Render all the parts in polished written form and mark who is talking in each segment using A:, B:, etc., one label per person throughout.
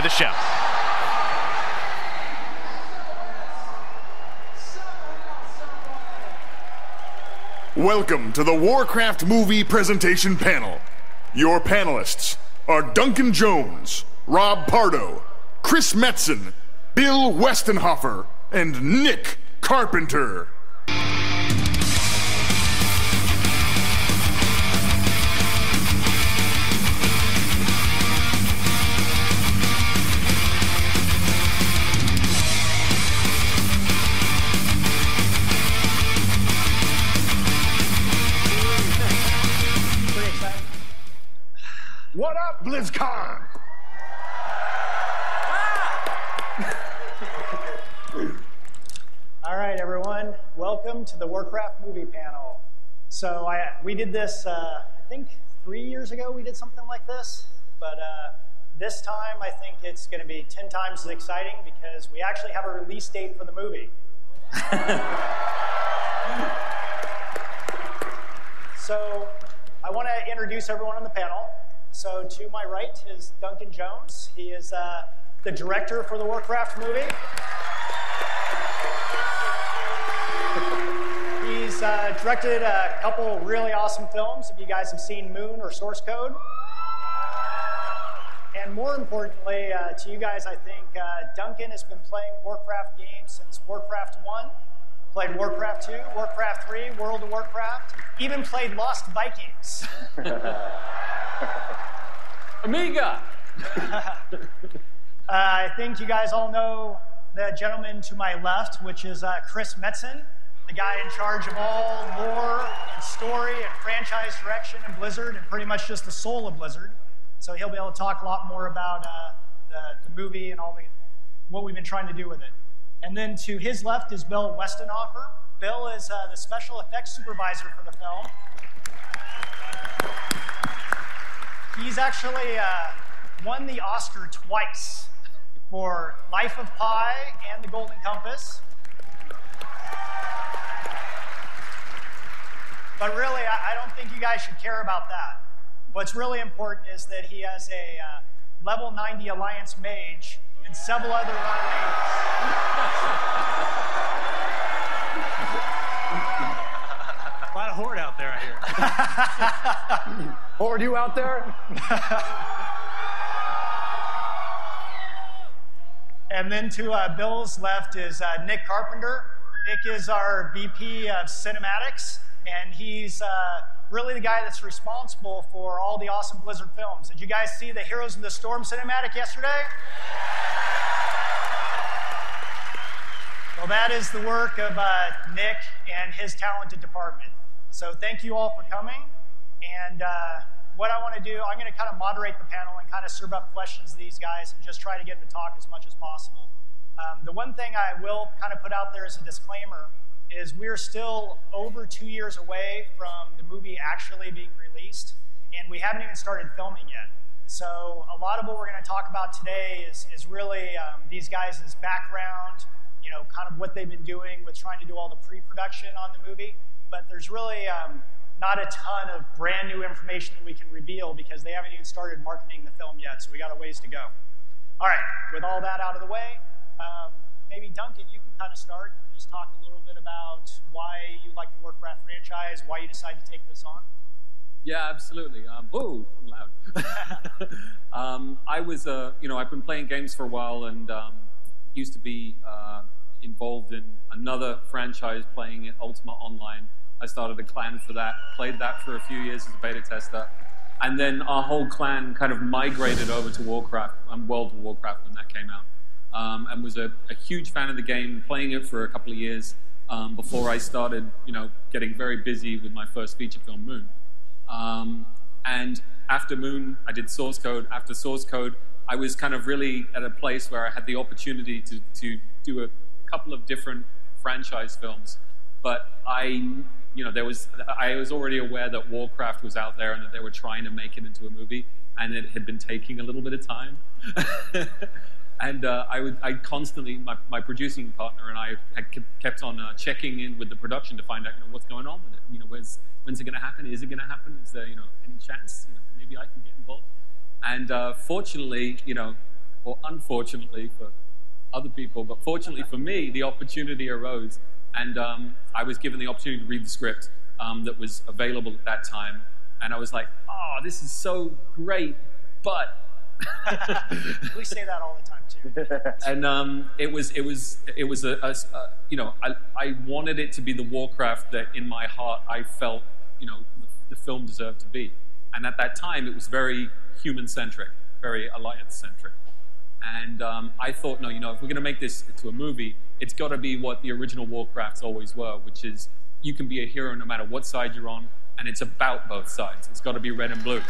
A: the show.
B: Welcome to the Warcraft movie presentation panel. Your panelists are Duncan Jones, Rob Pardo, Chris Metzen, Bill Westenhofer, and Nick Carpenter. What up, Blizzcon?
C: All right, everyone. Welcome to the Warcraft movie panel. So we did this, I think 3 years ago we did something like this. But this time I think it's going to be 10 times as exciting because we actually have a release date for the movie. So I want to introduce everyone on the panel. So to my right is Duncan Jones. He is the director for the Warcraft movie. He's directed a couple really awesome films, if you guys have seen Moon or Source Code. And more importantly, to you guys, I think Duncan has been playing Warcraft games since Warcraft 1, played Warcraft 2, Warcraft 3, World of Warcraft, even played Lost Vikings.
A: Amiga!
C: I think you guys all know the gentleman to my left, which is Chris Metzen, the guy in charge of all lore and story and franchise direction in Blizzard and pretty much just the soul of Blizzard. So he'll be able to talk a lot more about the movie and what we've been trying to do with it. And then to his left is Bill Westenhofer. Bill is the special effects supervisor for the film. He's actually won the Oscar twice for Life of Pi and The Golden Compass. But really, I don't think you guys should care about that. What's really important is that he has a level 90 Alliance mage and several other
A: A lot of horde out there, I hear.
D: Horde you out there?
C: And then to Bill's left is Nick Carpenter. Nick is our VP of Cinematics, and he's really the guy that's responsible for all the awesome Blizzard films. Did you guys see the Heroes of the Storm cinematic yesterday? Well, that is the work of Nick and his talented department. So thank you all for coming. And what I want to do, I'm going to kind of moderate the panel and kind of serve up questions to these guys and just try to get them to talk as much as possible. The one thing I will kind of put out there as a disclaimer is we're still over 2 years away from the movie actually being released, and we haven't even started filming yet. So a lot of what we're going to talk about today is really these guys' background, you know, kind of what they've been doing with trying to do all the pre-production on the movie. But there's really not a ton of brand new information that we can reveal because they haven't even started marketing the film yet, so we got a ways to go. All right, with all that out of the way, maybe Duncan, you can kind of start and just talk a little bit about why you like the Warcraft franchise, why you decided to take this on.
E: Yeah, absolutely. Whoa, I'm loud. I was, I've been playing games for a while and used to be involved in another franchise playing it, Ultima Online. I started a clan for that, played that for a few years as a beta tester. And then our whole clan kind of migrated over to Warcraft, World of Warcraft when that came out. And was a huge fan of the game, playing it for a couple of years before I started, getting very busy with my first feature film, Moon. And after Moon, I did Source Code. After Source Code, I was kind of really at a place where I had the opportunity to do a couple of different franchise films. But I was already aware that Warcraft was out there and that they were trying to make it into a movie, and it had been taking a little bit of time. And I constantly, my producing partner and I had kept on checking in with the production to find out, what's going on with it. When's it going to happen? Is it going to happen? Is there, any chance? Maybe I can get involved. And fortunately, or unfortunately for other people, but fortunately for me, the opportunity arose, and I was given the opportunity to read the script that was available at that time, and I was like, oh, this is so great, but...
C: We say that all the time too.
E: And it was I wanted it to be the Warcraft that in my heart I felt the film deserved to be, and at that time it was very human centric, very alliance centric, and I thought, no, if we're going to make this into a movie, it's got to be what the original Warcrafts always were, which is you can be a hero no matter what side you're on, and it's about both sides. It's got to be red and blue.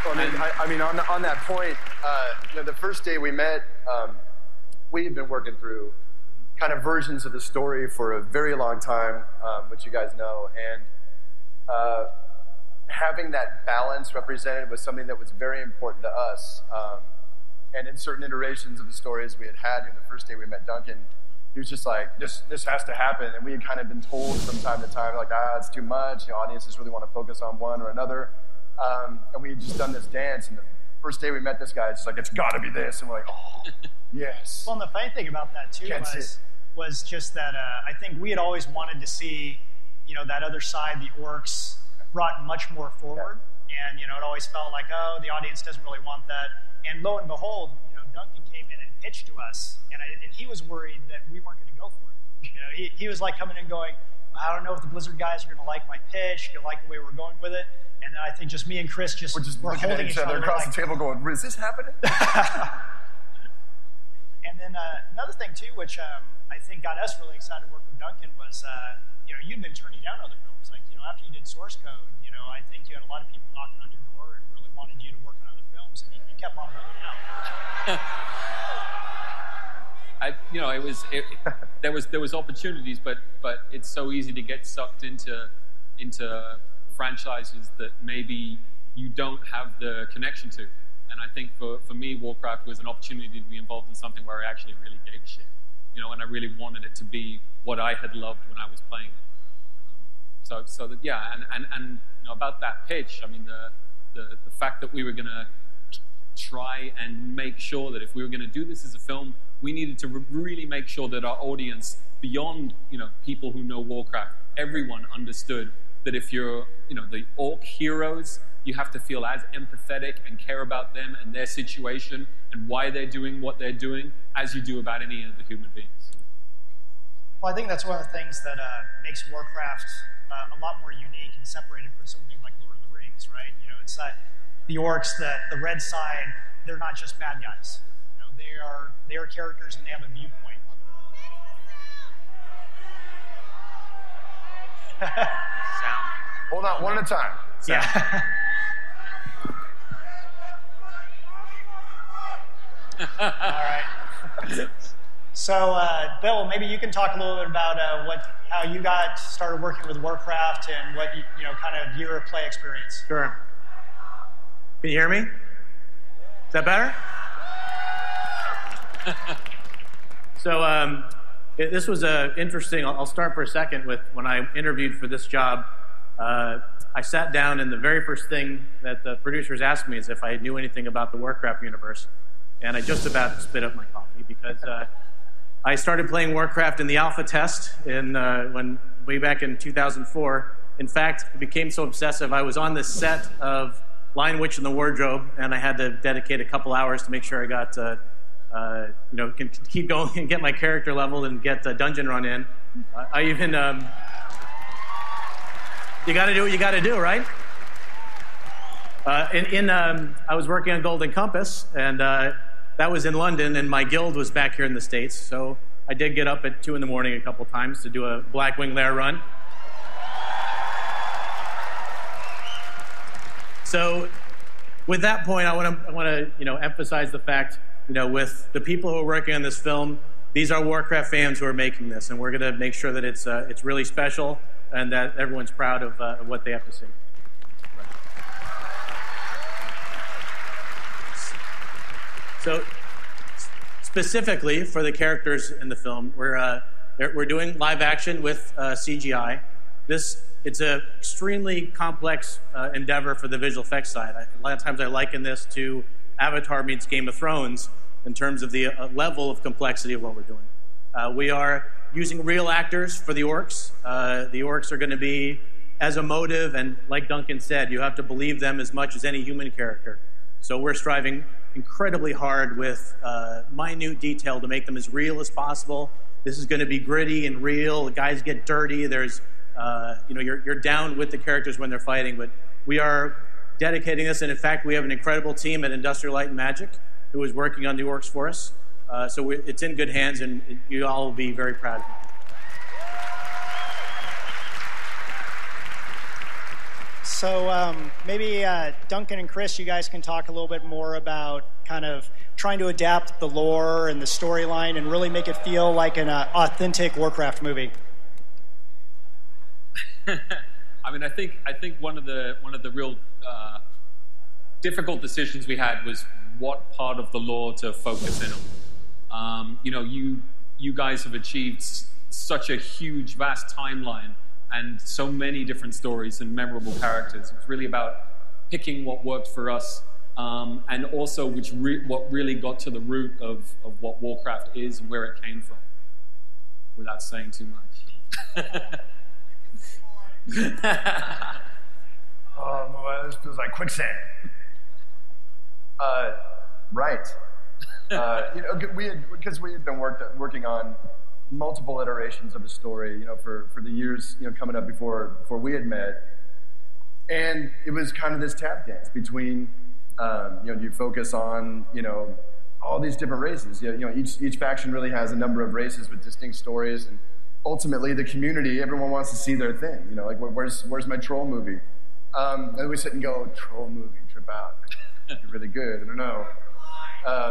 D: Well, I mean, on that point, the first day we met, we had been working through kind of versions of the story for a very long time, which you guys know, and having that balance represented was something that was very important to us. And in certain iterations of the stories we had the first day we met Duncan, he was just like, this has to happen. And we had kind of been told from time to time, like, it's too much. Audiences really want to focus on one or another. And we had just done this dance, and the first day we met this guy, it's like, it's got to be this. And we're like, oh, yes.
C: Well, and the funny thing about that, too, was just that I think we had always wanted to see, that other side, the orcs, brought much more forward. Yeah. And, it always felt like, oh, the audience doesn't really want that. And lo and behold, Duncan came in and pitched to us, and he was worried that we weren't going to go for it. He was like coming in going, I don't know if the Blizzard guys are going to like my pitch, going to like the way we're going with it. And then I think just me and Chris we're
D: looking at each other across the table going, is this happening?
C: And then another thing, too, which I think got us really excited to work with Duncan was, you'd been turning down other films. Like, after you did Source Code, I think you had a lot of people knocking on your door and really wanted you to work on other films, and you kept on holding out.
E: There was opportunities, but it's so easy to get sucked into franchises that maybe you don't have the connection to. And I think for me, Warcraft was an opportunity to be involved in something where I actually really gave a shit. And I really wanted it to be what I had loved when I was playing it. So that, yeah, and about that pitch, I mean, the fact that we were going to try and make sure that if we were going to do this as a film, we needed to really make sure that our audience, beyond people who know Warcraft, everyone understood that if you're the orc heroes, you have to feel as empathetic and care about them and their situation and why they're doing what they're doing as you do about any of the human beings.
C: Well, I think that's one of the things that makes Warcraft a lot more unique and separated from something like Lord of the Rings, right? It's that the orcs, the red side, they're not just bad guys. They are characters, and they have a viewpoint.
A: Sound.
D: Hold on, one at a time.
C: Yeah. All right. So, Bill, maybe you can talk a little bit about how you got started working with Warcraft and what kind of your play experience.
F: Sure. Can you hear me? Is that better? So this was interesting. I'll start for a second with when I interviewed for this job. I sat down, and the very first thing that the producers asked me is if I knew anything about the Warcraft universe. And I just about spit up my coffee because I started playing Warcraft in the alpha test way back in 2004. In fact, it became so obsessive, I was on this set of Lion Witch in the Wardrobe, and I had to dedicate a couple hours to make sure I got, can keep going and get my character leveled and get a dungeon run in. I even, you got to do what you got to do, right? I was working on Golden Compass, and that was in London, and my guild was back here in the States, so I did get up at 2 in the morning a couple times to do a Blackwing Lair run. So with that point, I want to emphasize the fact, with the people who are working on this film, these are Warcraft fans who are making this, and we're going to make sure that it's really special and that everyone's proud of what they have to see. So specifically for the characters in the film, we're doing live action with CGI. This it's an extremely complex endeavor for the visual effects side. A lot of times I liken this to Avatar meets Game of Thrones in terms of the level of complexity of what we're doing. We are using real actors for the orcs. The orcs are going to be as emotive, and like Duncan said, you have to believe them as much as any human character. So we're striving incredibly hard with minute detail to make them as real as possible. This is going to be gritty and real. The guys get dirty. There's, you're down with the characters when they're fighting, but we are dedicating this, and in fact, we have an incredible team at Industrial Light and Magic who is working on the orcs for us. So it's in good hands, and you all will be very proud of it.
C: So maybe Duncan and Chris, you guys can talk a little bit more about kind of trying to adapt the lore and the storyline and really make it feel like an authentic Warcraft movie.
E: I mean, I think one of the real difficult decisions we had was what part of the lore to focus in on. You guys have achieved such a huge, vast timeline and so many different stories and memorable characters. It was really about picking what worked for us, and also what really got to the root of what Warcraft is and where it came from, without saying too much.
D: Oh, boy, this feels like quicksand. Right. Because we had been working on multiple iterations of the story, for the years, coming up before we had met. And it was kind of this tap dance between, you focus on, all these different races. Each faction really has a number of races with distinct stories, and ultimately the community, everyone wants to see their thing. Like, where's my troll movie? And we sit and go, troll movie, trip out. It'd be really good, I don't know.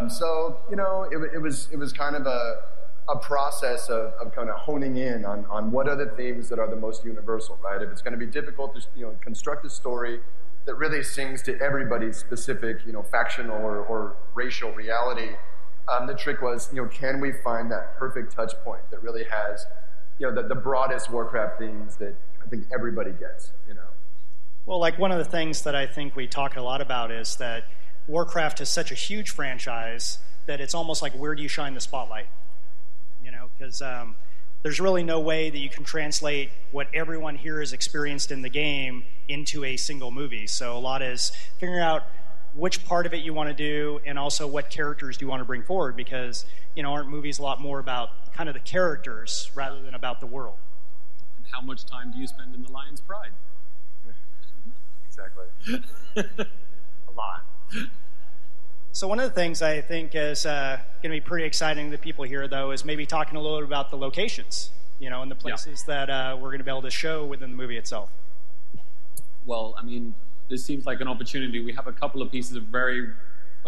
D: So, it was kind of a process of kind of honing in on what are the themes that are the most universal, right? If it's going to be difficult to construct a story that really sings to everybody's specific factional or racial reality, the trick was can we find that perfect touch point that really has the broadest Warcraft themes that I think everybody gets.
C: Well, like one of the things that I think we talk a lot about is that Warcraft is such a huge franchise that it's almost like, where do you shine the spotlight? Because there's really no way that you can translate what everyone here has experienced in the game into a single movie. So a lot is figuring out which part of it you want to do, and also what characters do you want to bring forward, because aren't movies a lot more about kind of the characters rather than about the world?
E: And how much time do you spend in the Lion's Pride?
D: Exactly. A lot.
C: So one of the things I think is going to be pretty exciting to the people here, though, is maybe talking a little bit about the locations, and the places that we're going to be able to show within the movie itself.
E: Well, I mean, this seems like an opportunity. We have a couple of pieces of very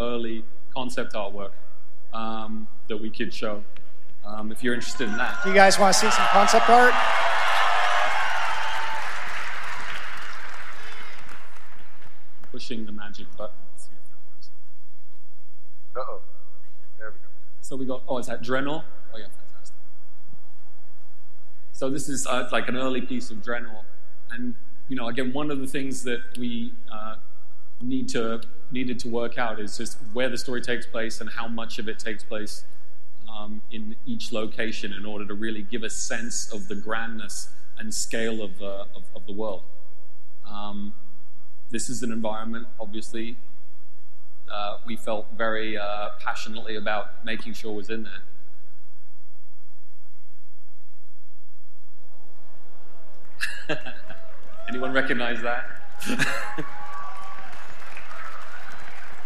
E: early concept artwork that we could show, if you're interested in that.
C: Do you guys want to see some concept art?
E: Pushing the magic button. See if that works.
D: Uh-oh. There we go.
E: So we got, is that Drenor? Oh, yeah, fantastic. So this is like an early piece of Drenor. And, again, one of the things that we needed to work out is just where the story takes place and how much of it takes place in each location in order to really give a sense of the grandness and scale of the world. This is an environment, obviously, we felt very passionately about making sure was in there. Anyone recognize that?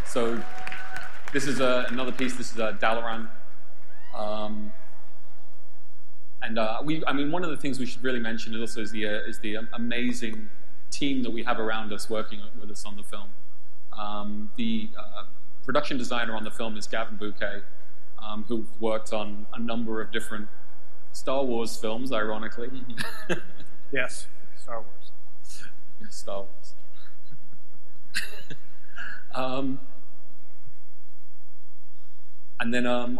E: So this is another piece. This is Dalaran. One of the things we should really mention also is the amazing team that we have around us working with us on the film. The production designer on the film is Gavin Bouquet, who worked on a number of different Star Wars films, ironically.
F: Yes, Star Wars.
E: Yes, Star Wars. And then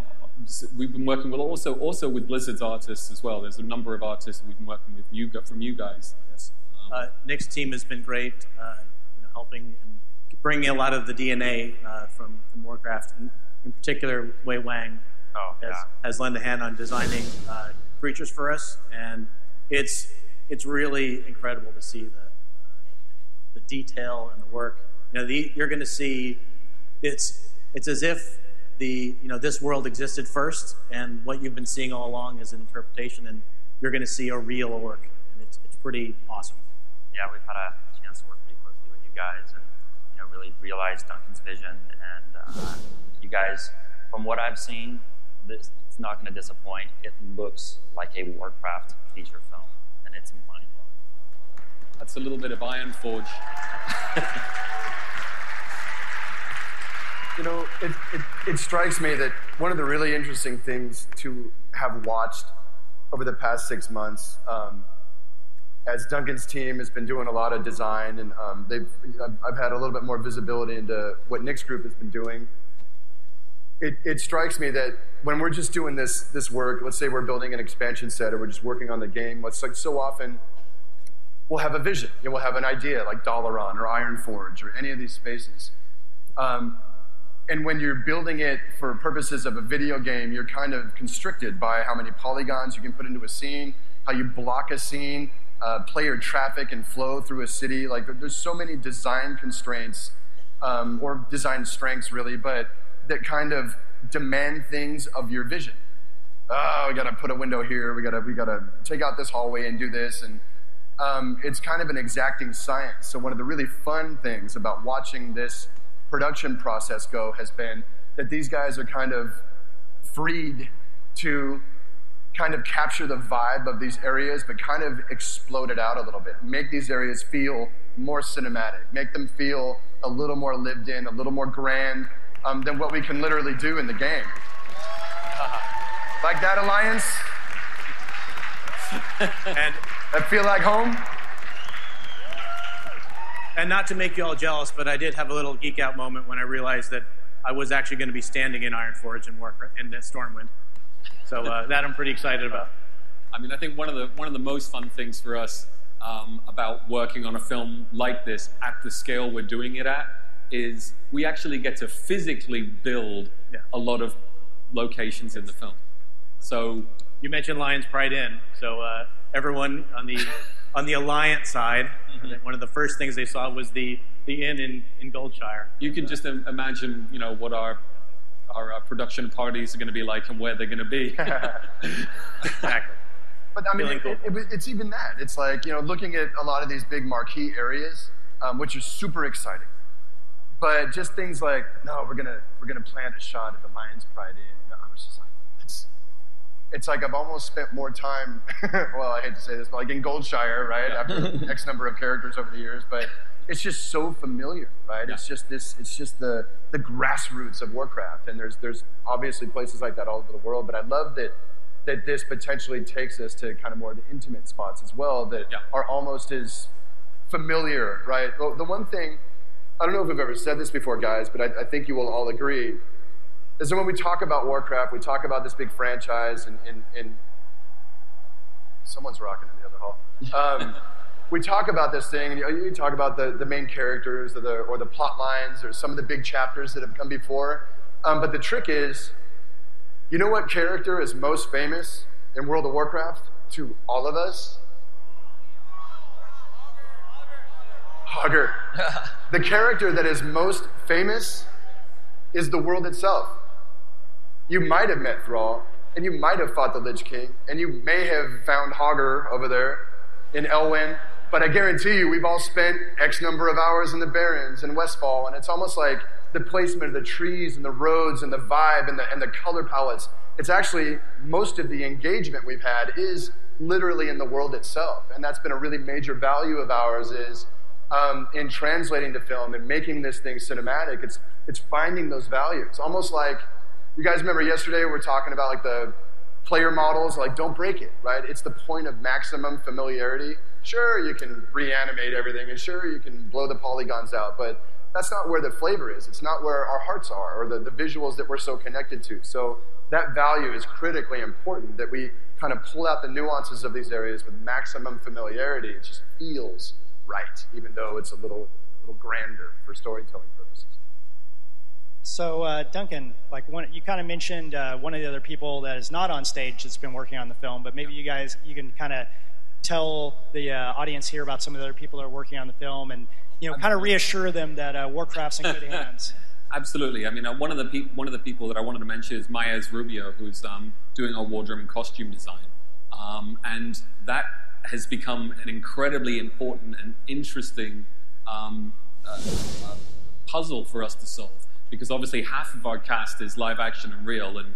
E: we've been working with also with Blizzard's artists as well. There's a number of artists that we've been working with from you guys.
F: Yes. Nick's team has been great, helping and bringing a lot of the DNA from Warcraft, and in particular, Wei Wang has lent a hand on designing creatures for us, and it's really incredible to see the detail and the work. You're going to see it's as if this world existed first, and what you've been seeing all along is an interpretation, and you're going to see a real orc, and it's pretty awesome.
A: Yeah, we've had a chance to work pretty closely with you guys, and really realize Duncan's vision. And you guys, from what I've seen, it's not going to disappoint. It looks like a Warcraft feature film, and it's mind-blowing.
E: That's a little bit of Iron Forge.
D: It strikes me that one of the really interesting things to have watched over the past 6 months, as Duncan's team has been doing a lot of design, and I've had a little bit more visibility into what Nick's group has been doing. It strikes me that when we're just doing this work, let's say we're building an expansion set or we're just working on the game, what's like so often we'll have a vision, we'll have an idea like Dalaran or Iron Forge or any of these spaces. And when you're building it for purposes of a video game, you're kind of constricted by how many polygons you can put into a scene, how you block a scene, player traffic and flow through a city. Like there's so many design constraints, or design strengths really, but that kind of demand things of your vision. Oh, we gotta put a window here, we gotta take out this hallway and do this, and it's kind of an exacting science. So one of the really fun things about watching this production process go has been that these guys are kind of freed to kind of capture the vibe of these areas, but kind of explode it out a little bit. Make these areas feel more cinematic. Make them feel a little more lived in, a little more grand than what we can literally do in the game. Like that, Alliance?
F: And
D: that feel like home?
F: And not to make you all jealous, but I did have a little geek out moment when I realized that I was actually going to be standing in Iron Forge and Warcraft in Stormwind. So that I'm pretty excited about.
E: I mean, I think one of the most fun things for us about working on a film like this at the scale we're doing it at is we actually get to physically build a lot of locations in the film. So
F: you mentioned Lion's Pride Inn. So everyone on the Alliance side, one of the first things they saw was the inn in Goldshire.
E: You can just imagine, what our production parties are going to be like and where they're going to be.
F: Exactly.
D: But I mean, it's even that. It's like, looking at a lot of these big marquee areas, which are super exciting. But just things like, no, we're gonna plant a shot at the Lion's Pride Inn. I was just like, it's like I've almost spent more time, well, I hate to say this, but like in Goldshire, right? After X number of characters over the years, but it's just so familiar, right? Yeah. It's just the grassroots of Warcraft, and there's obviously places like that all over the world, but I love that this potentially takes us to kind of more of the intimate spots as well that are almost as familiar, right? Well, the one thing, I don't know if I've ever said this before, guys, but I think you will all agree, is that when we talk about Warcraft, we talk about this big franchise, and someone's rocking in the other hall. We talk about this thing, and you talk about the main characters or the plot lines or some of the big chapters that have come before. But the trick is, you know what character is most famous in World of Warcraft to all of us? Hogger. The character that is most famous is the world itself. You might have met Thrall, and you might have fought the Lich King, and you may have found Hogger over there in Elwyn, but I guarantee you we've all spent X number of hours in the Barrens and Westfall, and it's almost like the placement of the trees and the roads and the vibe and the color palettes. It's actually, most of the engagement we've had is literally in the world itself, and that's been a really major value of ours is in translating to film and making this thing cinematic. It's finding those values. Almost like, you guys remember yesterday we were talking about like the player models, like don't break it, right? It's the point of maximum familiarity. Sure, you can reanimate everything, and sure, you can blow the polygons out, but that's not where the flavor is. It's not where our hearts are, or the visuals that we're so connected to. So that value is critically important, that we kind of pull out the nuances of these areas with maximum familiarity. It just feels right, even though it's a little grander for storytelling purposes.
C: So, Duncan, you kind of mentioned one of the other people that is not on stage that's been working on the film, but maybe you can kind of tell the audience here about some of the other people that are working on the film, and kind of reassure them that Warcraft's in good hands.
E: Absolutely. I mean, one of the people that I wanted to mention is Maez Rubio, who's doing our wardrobe and costume design, and that has become an incredibly important and interesting puzzle for us to solve. Because obviously half of our cast is live action and real, and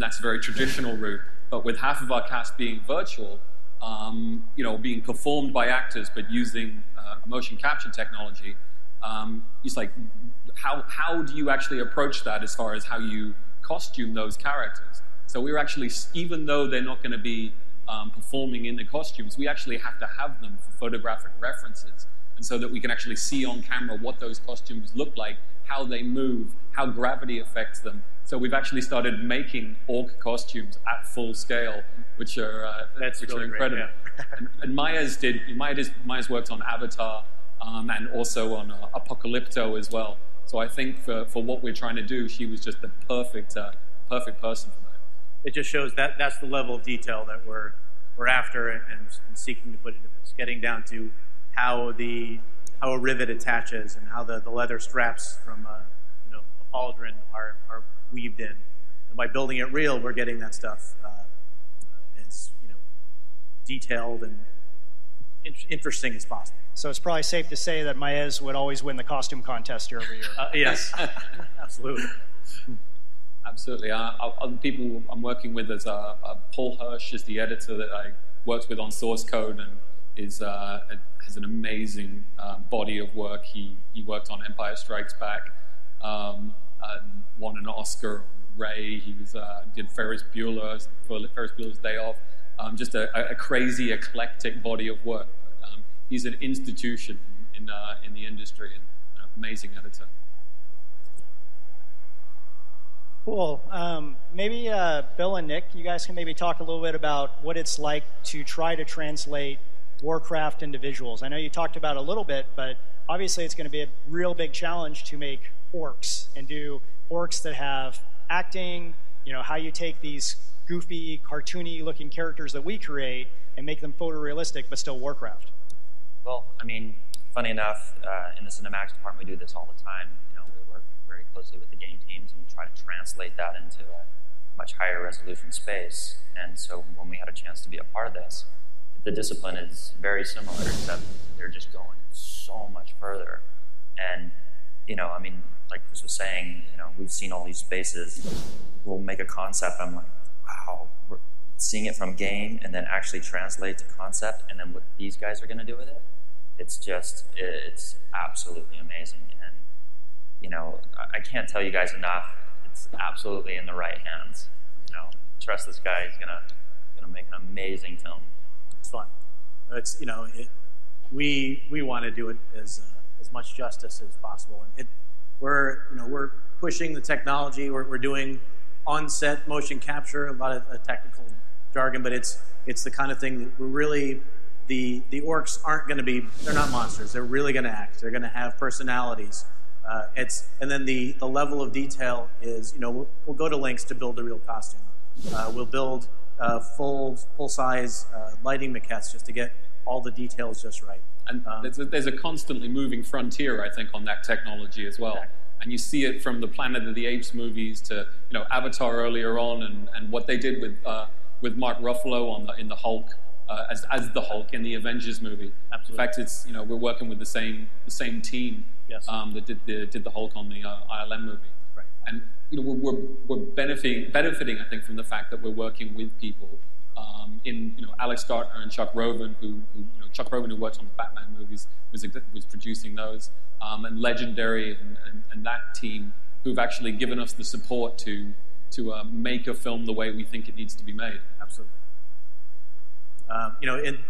E: that's a very traditional route. But with half of our cast being virtual, being performed by actors, but using motion capture technology, it's like, how do you actually approach that as far as how you costume those characters? So we're actually, even though they're not going to be performing in the costumes, we actually have to have them for photographic references, and so that we can actually see on camera what those costumes look like, how they move, how gravity affects them. So we've actually started making orc costumes at full scale, which are incredible. Yeah. and Maya's worked on Avatar and also on Apocalypto as well. So I think for what we're trying to do, she was just the perfect person for that.
F: It just shows that that's the level of detail that we're after and seeking to put into this, getting down to how a rivet attaches and how the leather straps from a pauldron are weaved in. And by building it real, we're getting that stuff as detailed and interesting as possible.
C: So it's probably safe to say that Maez would always win the costume contest year over year.
F: Yes, absolutely.
E: Absolutely. Other people I'm working with is Paul Hirsch is the editor that I worked with on Source Code, and has an amazing body of work. He worked on Empire Strikes Back, won an Oscar. Ray, he did Ferris Bueller's Day Off. Just a crazy, eclectic body of work. He's an institution in the industry and an amazing editor.
C: Cool. Maybe Bill and Nick, you guys can maybe talk a little bit about what it's like to try to translate Warcraft into visuals. I know you talked about it a little bit, but obviously it's going to be a real big challenge to make orcs and do orcs that have acting, how you take these goofy, cartoony-looking characters that we create and make them photorealistic, but still Warcraft.
A: Well, I mean, funny enough, in the cinematics department, we do this all the time. We work very closely with the game teams, and we try to translate that into a much higher resolution space. And so when we had a chance to be a part of this, the discipline is very similar, except they're just going so much further. And, like Chris was saying, we've seen all these spaces. We'll make a concept. I'm like, wow, we're seeing it from game and then actually translate to concept, and then what these guys are going to do with it. It's absolutely amazing. And, I can't tell you guys enough. It's absolutely in the right hands. Trust this guy. He's gonna make an amazing film.
F: It's fun. It's we want to do it as much justice as possible. And we're pushing the technology. We're doing on-set motion capture, a lot of technical jargon, but it's the kind of thing that we're really the orcs aren't going to be. They're not monsters. They're really going to act. They're going to have personalities. And then the level of detail is we'll go to lengths to build a real costume. We'll build full-size lighting maquettes just to get all the details just right.
E: And there's a constantly moving frontier, I think, on that technology as well. Exactly. And you see it from the Planet of the Apes movies to Avatar earlier on, and what they did with Mark Ruffalo in the Hulk as the Hulk in the Avengers movie. Absolutely. In fact, it's we're working with the same team that did the Hulk on the ILM movie. Right. And we're benefiting, I think, from the fact that we're working with people in Alex Gartner and Chuck Roven, who Chuck Roven, who worked on the Batman movies, was producing those, and Legendary and that team, who've actually given us the support to make a film the way we think it needs to be made.
F: Absolutely.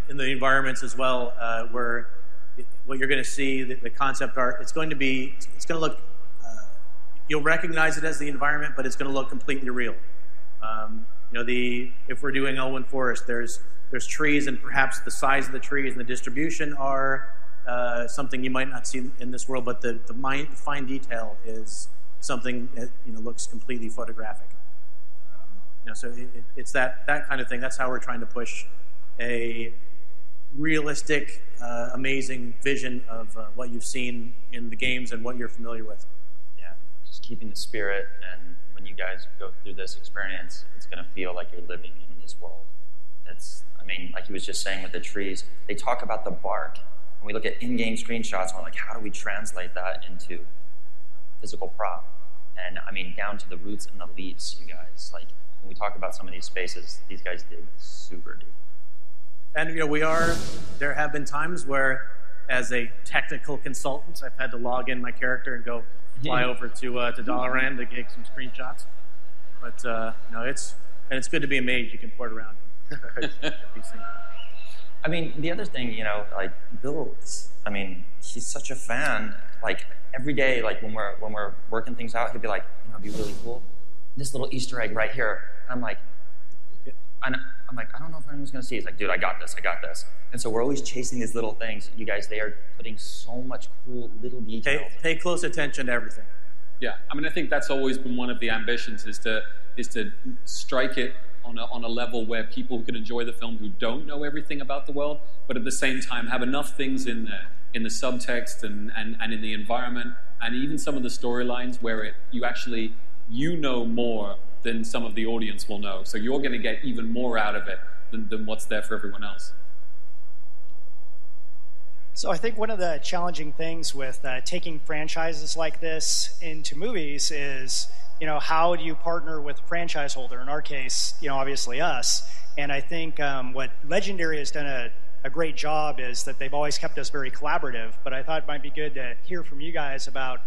F: In the environments as well, where what you're going to see, the concept art, it's going to look. You'll recognize it as the environment, but it's going to look completely real. If we're doing Elwyn Forest, there's trees, and perhaps the size of the trees and the distribution are something you might not see in this world, but the fine detail is something that looks completely photographic. So it's that kind of thing. That's how we're trying to push a realistic, amazing vision of what you've seen in the games and what you're familiar with.
A: Yeah, just keeping the spirit, and when you guys go through this experience, it's going to feel like you're living in this world. Like he was just saying with the trees, they talk about the bark, and we look at in-game screenshots, and we're like, how do we translate that into physical prop? And down to the roots and the leaves, you guys. Like, when we talk about some of these spaces, these guys dig super deep.
F: And there have been times where, as a technical consultant, I've had to log in my character and go fly over to Dalaran to get some screenshots. But it's good to be a mage. You can port around.
A: The other thing, Bill, he's such a fan. Like, every day, like when we're working things out, he'll be like, it'd be really cool. This little Easter egg right here. And I'm like, I don't know if anyone's going to see. He's like, dude, I got this. And so we're always chasing these little things. You guys, they are putting so much cool little details.
F: Pay close attention to everything.
E: Yeah, I think that's always been one of the ambitions, is to strike it on a level where people can enjoy the film who don't know everything about the world, but at the same time have enough things in there, in the subtext and in the environment, and even some of the storylines where you actually know more than some of the audience will know. So you're going to get even more out of it than what's there for everyone else.
C: So I think one of the challenging things with taking franchises like this into movies is, how do you partner with a franchise holder? In our case, obviously us. And I think what Legendary has done a great job is that they've always kept us very collaborative. But I thought it might be good to hear from you guys about,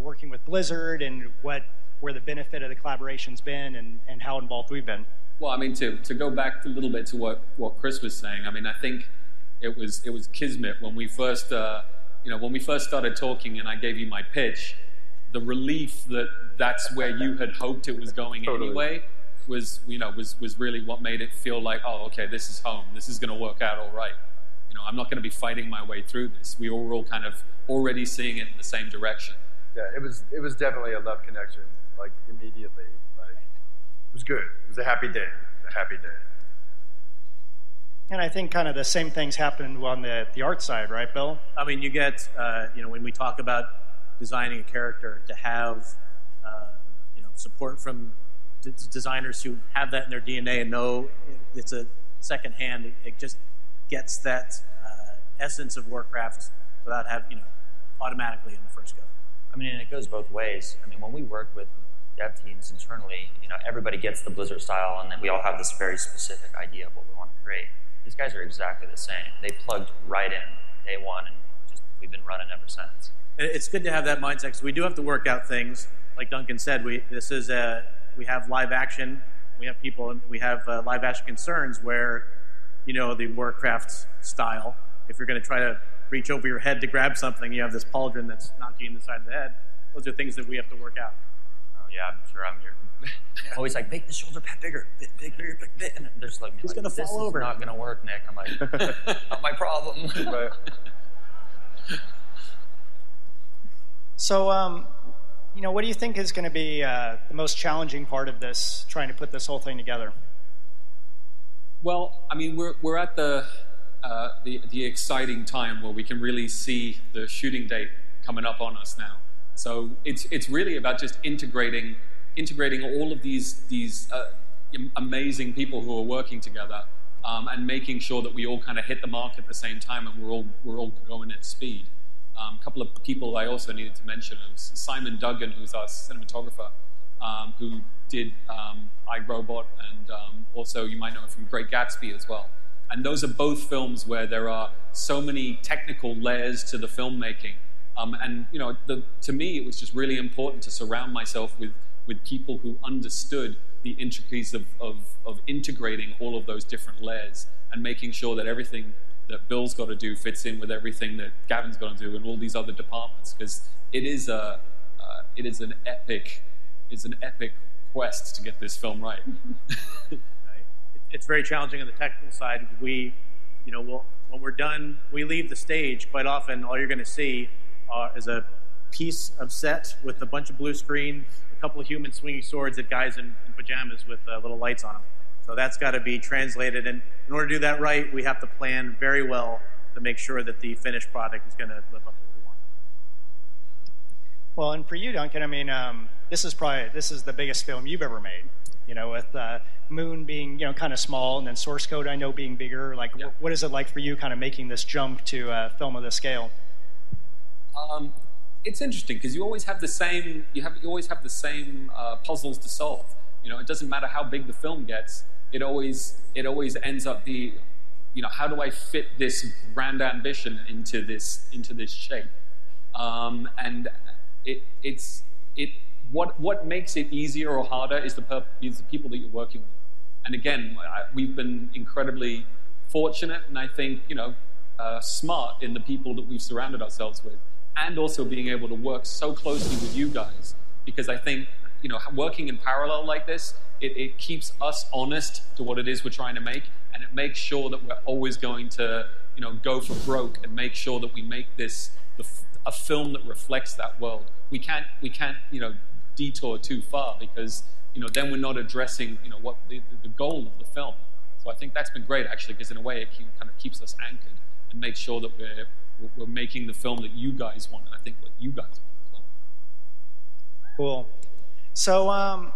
C: working with Blizzard and where the benefit of the collaboration's been and how involved we've been.
E: Well, to go back a little bit to what Chris was saying, I think it was kismet when we first started talking and I gave you my pitch. The relief that that's where you had hoped it was going anyway was really what made it feel like, oh, okay, this is home. This is going to work out all right. I'm not going to be fighting my way through this. We were all kind of already seeing it in the same direction.
D: Yeah, it was definitely a love connection, like immediately. Like, it was good. It was a happy day.
C: And I think kind of the same things happened on the art side, right, Bill?
F: You get, when we talk about designing a character, to have, support from designers who have that in their DNA and know it's a second hand. It just gets that essence of Warcraft without having, automatically in the first go.
A: And it goes both ways. When we work with dev teams internally, everybody gets the Blizzard style, and then we all have this very specific idea of what we want to create. These guys are exactly the same. They plugged right in day one, and we've been running ever since.
F: It's good to have that mindset, because we do have to work out things. Like Duncan said, we have live action, we have people, and we have live action concerns where, the Warcraft style, if you're going to try to reach over your head to grab something, you have this pauldron that's knocking you in the side of the head. Those are things that we have to work out.
A: Oh yeah, I'm sure I'm here. Always like, make the shoulder pad bigger, bigger, and they're just like,
F: he's going to fall over.
A: This is not going to work, Nick. I'm like, not my problem.
D: Right.
C: So, what do you think is going to be the most challenging part of this, trying to put this whole thing together?
E: Well, we're at the exciting time where we can really see the shooting date coming up on us now. So it's really about just integrating all of these amazing people who are working together, and making sure that we all kind of hit the mark at the same time, and we're all going at speed. A couple of people I also needed to mention is Simon Duggan, who's our cinematographer, who did iRobot, and also you might know him from Great Gatsby as well. And those are both films where there are so many technical layers to the filmmaking. To me, it was just really important to surround myself with people who understood the intricacies of integrating all of those different layers and making sure that everything that Bill's got to do fits in with everything that Gavin's got to do and all these other departments, because it's an epic quest to get this film right.
F: It's very challenging on the technical side. When we're done, we leave the stage. Quite often, all you're going to see is a piece of set with a bunch of blue screen, a couple of humans swinging swords at guys in pajamas with little lights on them. So that's got to be translated. And in order to do that right, we have to plan very well to make sure that the finished product is going to live up to what we want.
C: Well, and for you, Duncan, I mean, this is the biggest film you've ever made. With Moon being kind of small, and then Source Code I know being bigger. Like,
E: yeah.
C: What is it like for you, kind of making this jump to a film of this scale?
E: It's interesting because you always have the same puzzles to solve. It doesn't matter how big the film gets. It always ends up how do I fit this grand ambition into this shape? And what makes it easier or harder is the people that you're working with. And again, we've been incredibly fortunate, and I think smart in the people that we've surrounded ourselves with, and also being able to work so closely with you guys, because I think working in parallel like this, it keeps us honest to what it is we're trying to make, and it makes sure that we're always going to go for broke and make sure that we make this a film that reflects that world. We can't detour too far, because then we're not addressing what the goal of the film. So I think that's been great, actually, because in a way it kind of keeps us anchored and makes sure that we're making the film that you guys want, and I think what you guys want as well.
C: Cool. So I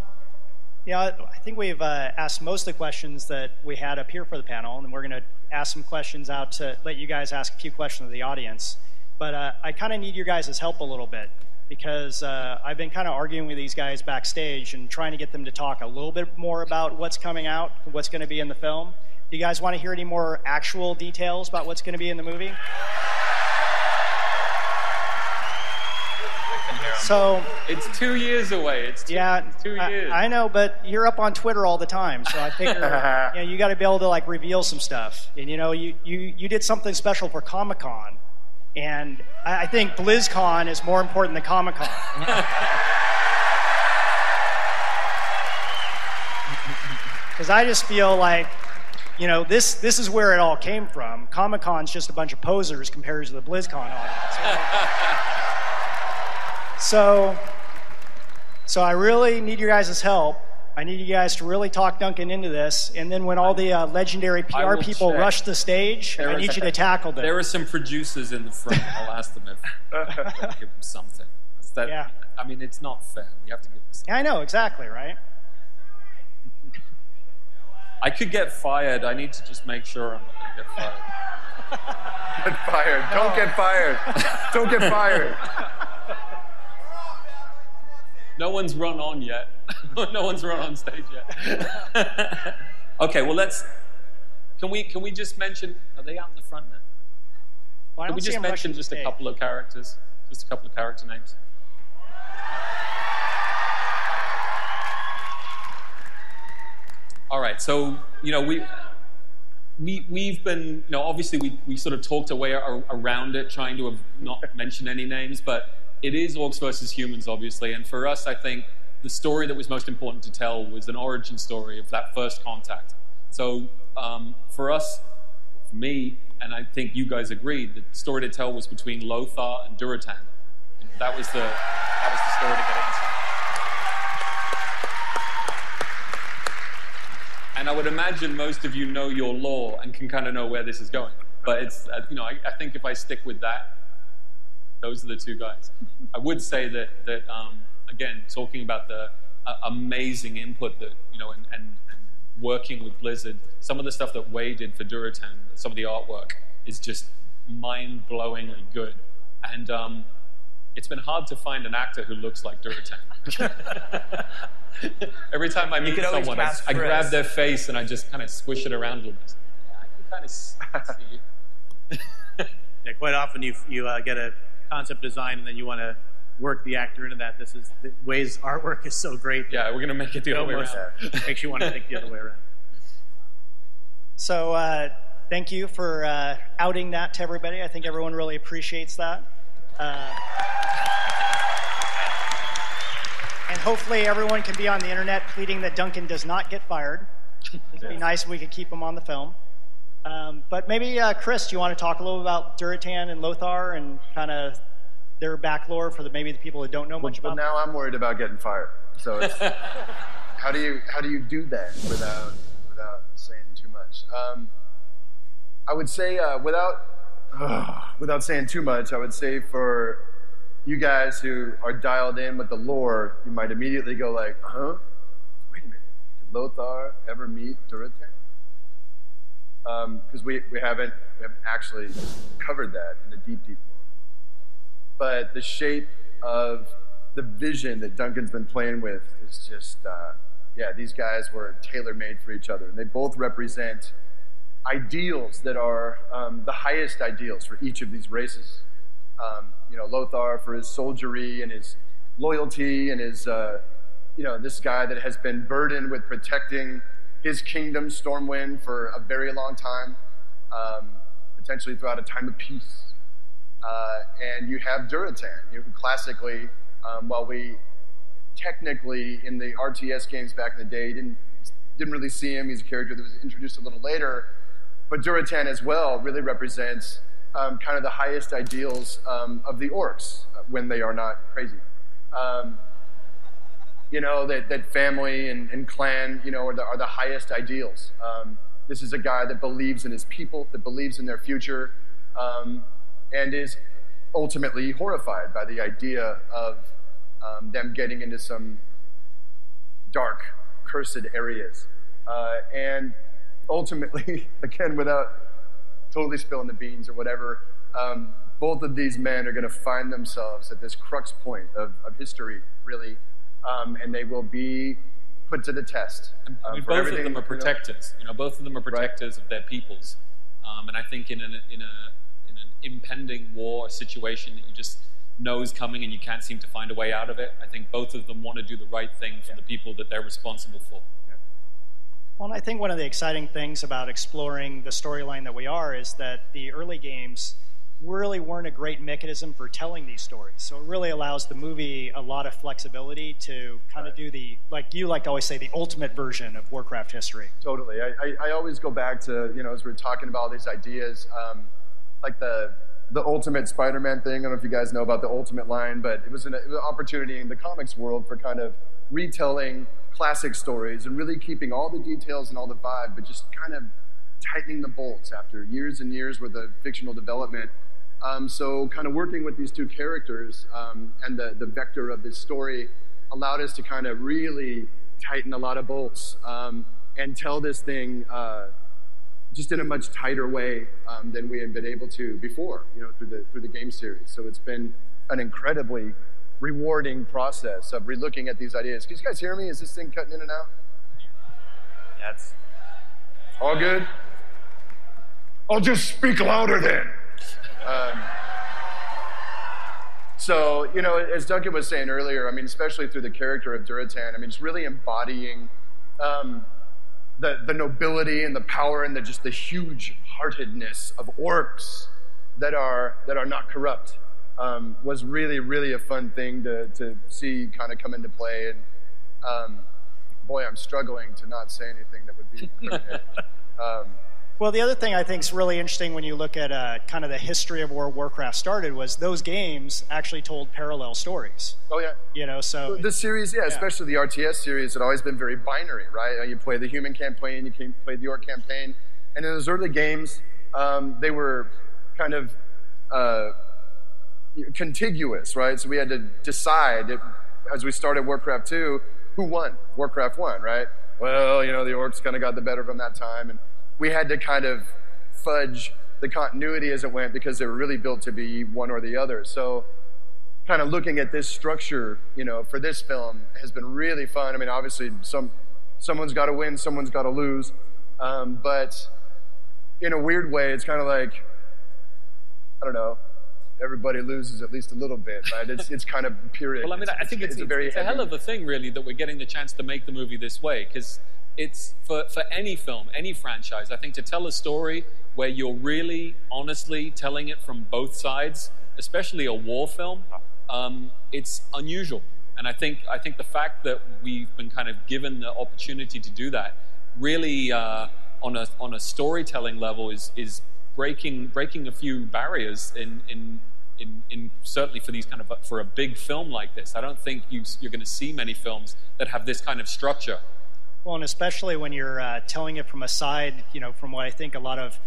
C: think we've asked most of the questions that we had up here for the panel, and we're going to ask some questions out to let you guys ask a few questions of the audience. But I kind of need your guys' help a little bit, because I've been kind of arguing with these guys backstage and trying to get them to talk a little bit more about what's coming out, what's going to be in the film. Do you guys want to hear any more actual details about what's going to be in the movie? So
E: it's 2 years away. It's two years.
C: I know, but you're up on Twitter all the time, so I figure you got to be able to reveal some stuff. And you did something special for Comic-Con. And I think BlizzCon is more important than Comic-Con. Because I just feel like, this is where it all came from. Comic-Con's just a bunch of posers compared to the BlizzCon audience. So I really need your guys' help. I need you guys to really talk Duncan into this, and then when all the legendary PR people rush the stage, I need you to tackle them.
E: There are some producers in the front. I'll ask them if give them something.
C: Yeah.
E: I mean, it's not fair. We have to give them something.
C: I know, exactly, right?
E: I could get fired. I need to just make sure I'm not going to get fired.
D: Get fired. No. Don't get fired. Don't get fired.
E: No one's run on yet. No one's run on stage yet. Okay, well Can we just mention? Are they out in the front now?
C: Well,
E: Can we just mention just a couple of characters? Just a couple of character names. All right. So we've been obviously we sort of talked our way around it, trying to not mention any names, but it is Orcs versus Humans, obviously, and for us, I think the story that was most important to tell was an origin story of that first contact. So for us, for me, and I think you guys agreed, the story to tell was between Lothar and Durotan. That was the story to get into. And I would imagine most of you know your lore and can kind of know where this is going. But it's I think if I stick with that, those are the two guys. I would say that again, talking about the amazing input that and working with Blizzard, some of the stuff that Wei did for Durotan, some of the artwork is just mind-blowingly good. And it's been hard to find an actor who looks like Durotan. Every time I meet someone, I grab their face and I just kind of squish it around a little bit. Yeah, I can kind of see you.
F: Yeah, quite often you get a concept design and then you want to work the actor into that. Wei's artwork is so great.
E: Yeah, we're going to make it the other way around.
F: Makes you want to think the other way around.
C: So thank you for outing that to everybody. I think everyone really appreciates that. And hopefully everyone can be on the internet pleading that Duncan does not get fired. It'd be nice if we could keep him on the film. But maybe, Chris, do you want to talk a little about Duratan and Lothar and kind of their back lore for maybe the people that don't know much about them?
D: Well, now I'm worried about getting fired. So it's, how do you do that without saying too much? I would say without saying too much, I would say for you guys who are dialed in with the lore, you might immediately go like, wait a minute, did Lothar ever meet Duratan? Because we haven't actually covered that in the deep lore. But the shape of the vision that Duncan's been playing with is just, these guys were tailor-made for each other. And they both represent ideals that are the highest ideals for each of these races. Lothar for his soldiery and his loyalty and his, this guy that has been burdened with protecting his kingdom, Stormwind, for a very long time, potentially throughout a time of peace. And you have Duratan, who classically, while we technically in the RTS games back in the day didn't really see him, he's a character that was introduced a little later, but Duratan as well really represents kind of the highest ideals of the orcs when they are not crazy. That family and clan, are the highest ideals. This is a guy that believes in his people, that believes in their future, and is ultimately horrified by the idea of them getting into some dark, cursed areas. And ultimately, again, without totally spilling the beans or whatever, both of these men are going to find themselves at this crux point of history, really, and they will be put to the test.
E: Both of them are protectors. Both of them are protectors of their peoples. And I think in an impending war, a situation that you just know is coming and you can't seem to find a way out of it, I think both of them want to do the right thing for the people that they're responsible for.
C: Well, I think one of the exciting things about exploring the storyline that we are is that the early games really weren't a great mechanism for telling these stories. So it really allows the movie a lot of flexibility to kind of do the, like you like to always say, the ultimate version of Warcraft history.
D: Totally. I always go back to, as we're talking about all these ideas, like the Ultimate Spider-Man thing. I don't know if you guys know about the Ultimate line, but it was an opportunity in the comics world for kind of retelling classic stories and really keeping all the details and all the vibe, but just kind of tightening the bolts after years and years worth of fictional development. So kind of working with these two characters and the vector of this story allowed us to kind of really tighten a lot of bolts and tell this thing just in a much tighter way than we had been able to before, through the game series. So it's been an incredibly rewarding process of relooking at these ideas. Can you guys hear me? Is this thing cutting in and out?
A: Yeah, it's
D: all good?
B: I'll just speak louder then.
D: So, as Duncan was saying earlier, especially through the character of Duratan, just really embodying the nobility and the power and just the huge-heartedness of orcs that are not corrupt. Was really, really a fun thing to see kind of come into play. And boy, I'm struggling to not say anything that would be criminal.
C: Well, the other thing I think is really interesting when you look at kind of the history of where Warcraft started was those games actually told parallel stories.
D: Oh, yeah.
C: So
D: the series, especially the RTS series, had always been very binary, right? You play the human campaign, you can play the orc campaign. And in those early games, they were kind of contiguous, right? So we had to decide, as we started Warcraft 2, who won? Warcraft 1, right? Well, the orcs kind of got the better of them that time, and we had to kind of fudge the continuity as it went because they were really built to be one or the other. So kind of looking at this structure, for this film has been really fun. Obviously someone's got to win, someone's got to lose. But in a weird way, it's kind of like, I don't know, everybody loses at least a little bit, right? It's kind of period.
E: Well, I think it's a hell of a thing, really, that we're getting the chance to make the movie this way, because it's for any film, any franchise, I think to tell a story where you're really honestly telling it from both sides, especially a war film, it's unusual. And I think the fact that we've been kind of given the opportunity to do that really on a storytelling level is breaking a few barriers in certainly for these kind of for a big film like this. I don't think you're going to see many films that have this kind of structure.
C: Well, and especially when you're telling it from a side, from what I think a lot of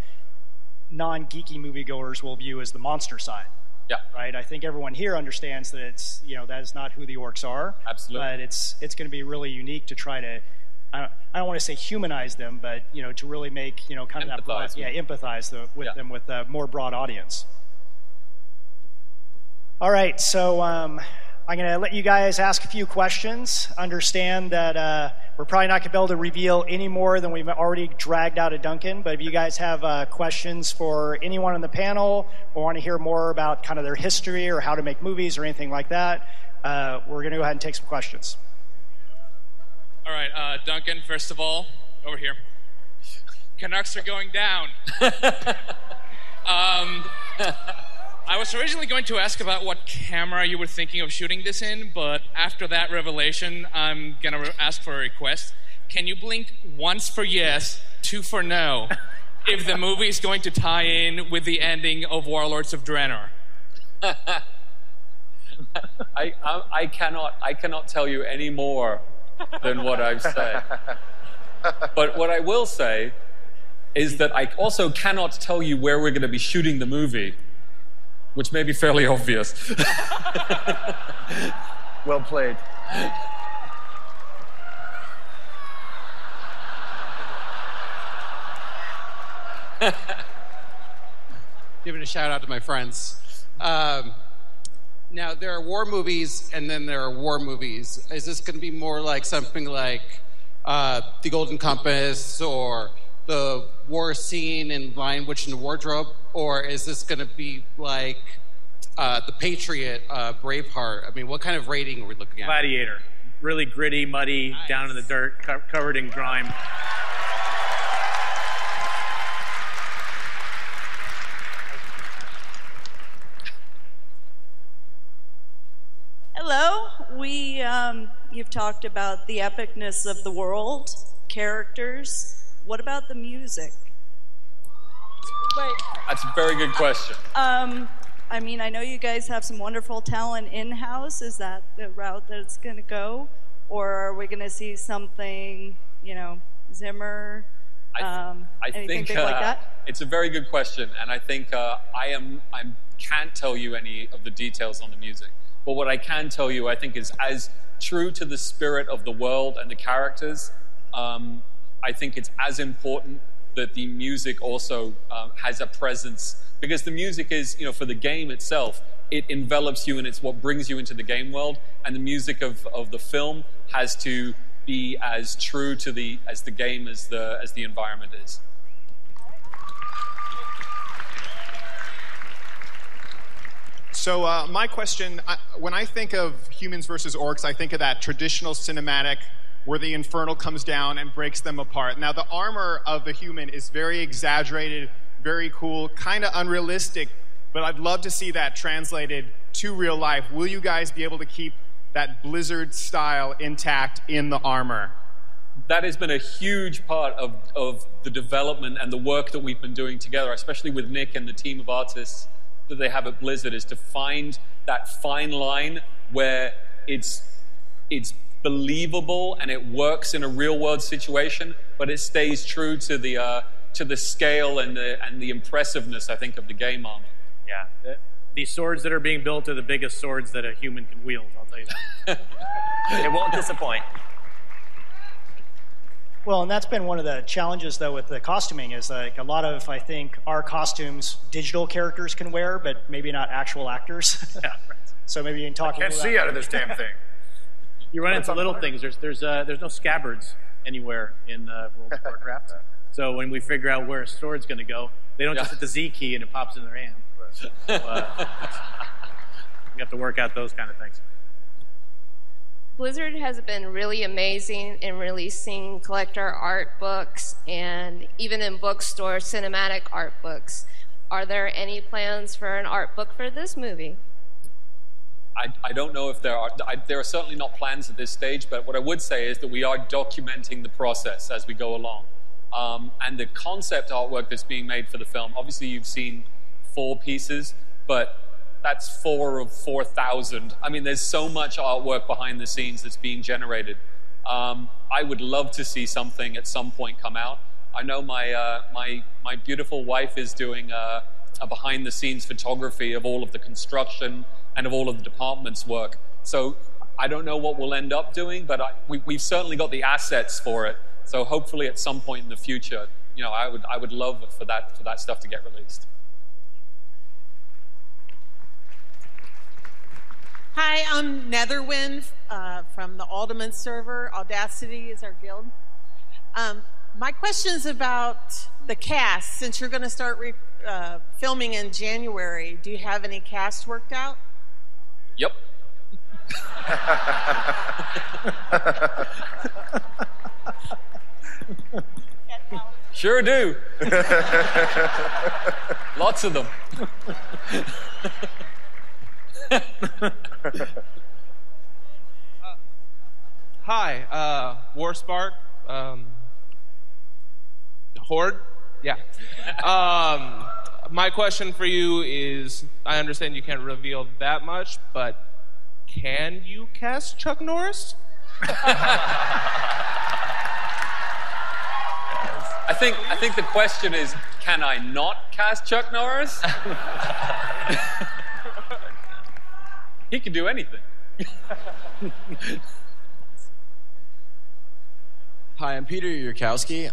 C: non-geeky moviegoers will view as the monster side.
E: Yeah.
C: Right. I think everyone here understands that it's that is not who the orcs are.
E: Absolutely.
C: But it's going to be really unique to try to. I don't want to say humanize them, but to really make kind of that broad, empathize with them with a more broad audience. All right, so I'm going to let you guys ask a few questions. Understand that we're probably not going to be able to reveal any more than we've already dragged out of Duncan, but if you guys have questions for anyone on the panel or want to hear more about kind of their history or how to make movies or anything like that, we're going to go ahead and take some questions.
G: All right, Duncan, first of all, over here. Canucks are going down. I was originally going to ask about what camera you were thinking of shooting this in, but after that revelation, I'm going to ask for a request. Can you blink once for yes, two for no, if the movie is going to tie in with the ending of Warlords of Draenor?
E: I cannot tell you any more than what I've said. But what I will say is that I also cannot tell you where we're going to be shooting the movie, which may be fairly obvious.
D: Well played.
H: Giving a shout out to my friends. Now, there are war movies, and then there are war movies. Is this going to be more like something like The Golden Compass or the war scene in Lion, Witch, and the Wardrobe? Or is this going to be like The Patriot, Braveheart? I mean, what kind of rating are we looking at?
F: Gladiator. Really gritty, muddy, nice. Down in the dirt, covered in grime.
I: Hello. You've talked about the epicness of the world, characters. What about the music? Wait.
E: That's a very good question.
I: I mean, I know you guys have some wonderful talent in-house. Is that the route that it's going to go? Or are we going to see something, Zimmer, anything big like that?
E: It's a very good question, and I think I can't tell you any of the details on the music. But what I can tell you, I think, is as true to the spirit of the world and the characters, I think it's as important that the music also has a presence, because the music is, for the game itself, it envelops you and it's what brings you into the game world, and the music of the film has to be as true to the game as the environment is.
J: So my question, when I think of humans versus orcs, I think of that traditional cinematic where the infernal comes down and breaks them apart. Now, the armor of the human is very exaggerated, very cool, kind of unrealistic, but I'd love to see that translated to real life. Will you guys be able to keep that Blizzard style intact in the armor?
E: That has been a huge part of the development and the work that we've been doing together, especially with Nick and the team of artists that they have at Blizzard, is to find that fine line where it's believable and it works in a real world situation, but it stays true to the scale and the impressiveness, I think, of the game armor.
F: Yeah. The swords that are being built are the biggest swords that a human can wield, I'll tell you that.
A: It won't disappoint.
C: Well, and that's been one of the challenges, though, with the costuming is like a lot of, I think, our costumes digital characters can wear, but maybe not actual actors.
F: Yeah, right.
C: So maybe you can talk.
B: I can't see out of this damn thing.
F: You run into little things. There's no scabbards anywhere in World of Warcraft. So when we figure out where a sword's going to go, they don't just hit the Z key and it pops in their hand. So, we have to work out those kind of things.
K: Blizzard has been really amazing in releasing collector art books and even in bookstores, cinematic art books. Are there any plans for an art book for this movie?
E: I don't know if there are certainly not plans at this stage, but what I would say is that we are documenting the process as we go along. And the concept artwork that's being made for the film, obviously you've seen 4 pieces, but that's 4 of 4,000. I mean, there's so much artwork behind the scenes that's being generated. I would love to see something at some point come out. I know my beautiful wife is doing a behind-the-scenes photography of all of the construction and of all of the department's work. So I don't know what we'll end up doing, but we've certainly got the assets for it. So hopefully at some point in the future, I would love for that stuff to get released.
L: Hi, I'm Netherwind from the Alderman server. Audacity is our guild. My question is about the cast. Since you're going to start filming in January, do you have any cast worked out?
E: Yep. Sure do. Lots of them.
M: Hi, Warspark, Horde. Yeah. My question for you is: I understand you can't reveal that much, but can you cast Chuck Norris?
E: I think the question is, can I not cast Chuck Norris? He can do anything.
N: Hi, I'm Peter Yurkowski.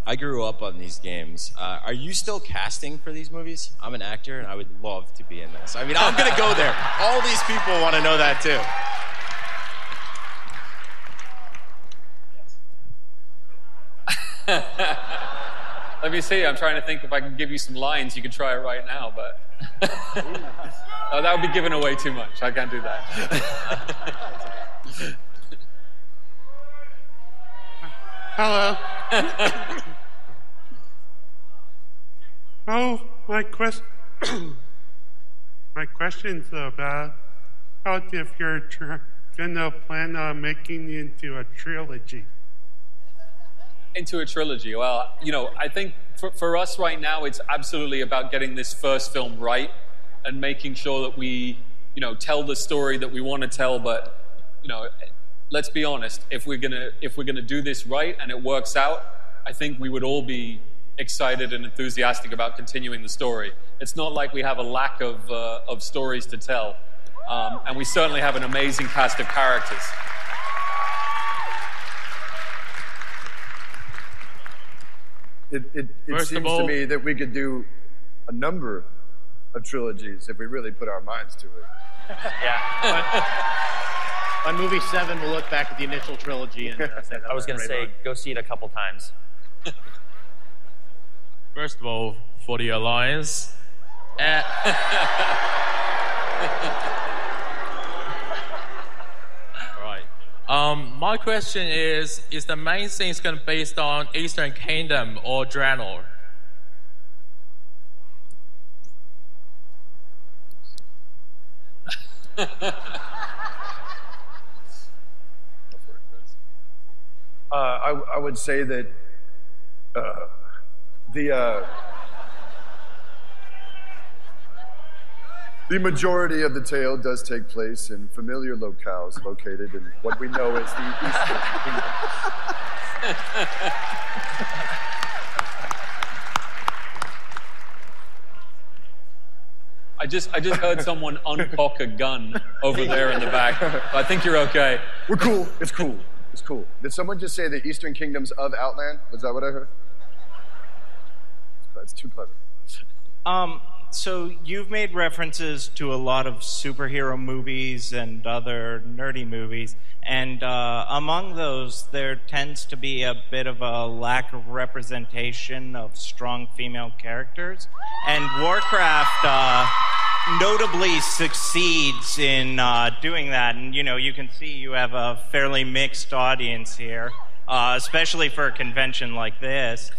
N: I grew up on these games. Are you still casting for these movies? I'm an actor, and I would love to be in this. I mean, I'm going to go there. All these people want to know that, too.
E: Let me see. I'm trying to think if I can give you some lines. You can try it right now, but oh, that would be giving away too much. I can't do that.
O: Hello. Oh, my question's about if you're gonna plan on making it into a trilogy.
E: Into a trilogy. Well, I think for us right now, it's absolutely about getting this first film right and making sure that we, tell the story that we want to tell. But, let's be honest. If we're gonna do this right and it works out, I think we would all be excited and enthusiastic about continuing the story. It's not like we have a lack of stories to tell, and we certainly have an amazing cast of characters.
D: It seems to me that we could do a number of trilogies if we really put our minds to it.
F: Yeah. On movie 7, we'll look back at the initial trilogy and say that.
A: I was going to say, go see it a couple times.
P: First of all, for the Alliance. My question is the main thing going to be based on Eastern Kingdom or Draenor?
D: I would say that the majority of the tale does take place in familiar locales located in what we know as the Eastern Kingdom.
E: I just heard someone uncock a gun over there in the back. I think you're okay.
D: We're cool. It's cool. It's cool. Did someone just say the Eastern Kingdoms of Outland? Was that what I heard? That's too clever.
Q: So you've made references to a lot of superhero movies and other nerdy movies, and among those, there tends to be a bit of a lack of representation of strong female characters, and Warcraft notably succeeds in doing that. And you can see you have a fairly mixed audience here, especially for a convention like this.